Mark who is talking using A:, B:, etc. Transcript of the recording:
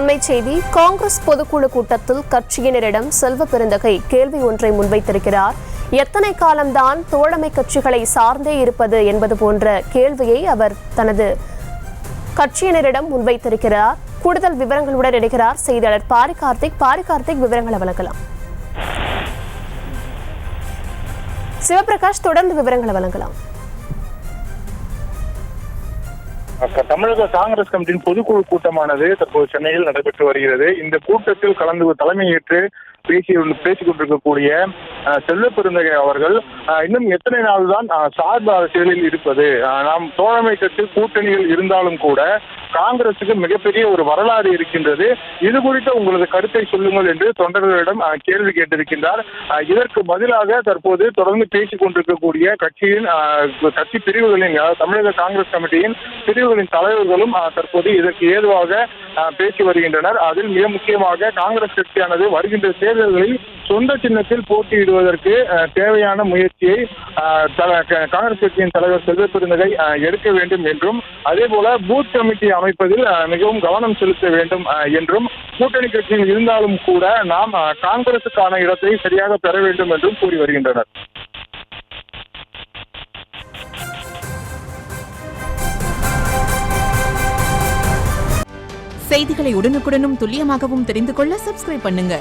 A: அண்மை செய்தி. காங்கிரஸ் பொதுக்குழு கூட்டத்தில் கட்சியினரிடம் செல்வ பெருந்தகை கேள்வி ஒன்றை முன்வைத்திருக்கிறார். எத்தனை காலம்தான் தோழமை கட்சிகளை சார்ந்தே இருப்பது என்பது போன்ற கேள்வியை அவர் தனது கட்சியினரிடம் முன்வைத்திருக்கிறார். கூடுதல் விவரங்களுடன் இணைகிறார் செய்தியாளர் பாரிகார்த்திக். விவரங்களை வழங்கலாம். சிவபிரகாஷ், தொடர்ந்து விவரங்களை வழங்கலாம்.
B: தமிழக காங்கிரஸ் கமிட்டியின் பொதுக்குழு கூட்டமானது தற்போது சென்னையில் நடைபெற்று வருகிறது. இந்த கூட்டத்தில் கலந்து தலைமையேற்று பேசிக் கொண்டிருக்கக்கூடிய செல்வ பெருந்தகை அவர்கள் இன்னும் எத்தனை நாள் தான் சார்பு அரசியலில் இருப்பது, நாம் தோழமை கட்சி கூட்டணியில் இருந்தாலும் கூட காங்கிரசுக்கு மிகப்பெரிய ஒரு வரலாறு இருக்கின்றது, இது குறித்த உங்களது கருத்தை சொல்லுங்கள் என்று தொண்டர்களிடம் கேள்வி கேட்டிருக்கின்றார். இதற்கு பதிலாக தற்போது தொடர்ந்து பேசிக் கொண்டிருக்கக்கூடிய கட்சி பிரிவுகளின், தமிழக காங்கிரஸ் கமிட்டியின் பிரிவுகளின் தலைவர்களும் தற்போது இதற்கு ஏதுவாக பேசி வருகின்றனர். அதில் மிக முக்கியமாக காங்கிரஸ் கட்சியானது வருகின்ற தேர்தல்களில் சொந்த சின்னத்தில் போட்டியிடுவதற்கு தேவையான முயற்சியை காங்கிரஸ் கட்சியின் தலைவர் செல்வ பெருந்தகை எடுக்க வேண்டும் என்றும், அதே போல பூத் கமிட்டி அமைப்பதில் மிகவும் கவனம் செலுத்த வேண்டும் என்றும், கூட்டணி கட்சியில் இருந்தாலும் கூட நாம் காங்கிரசுக்கான இடத்தை சரியாக பெற வேண்டும் என்றும் கூறி வருகின்றனர்.
C: செய்திகளை உடனுக்குடனும் துல்லியமாகவும் தெரிந்து கொள்ள சப்ஸ்கிரைப் பண்ணுங்க.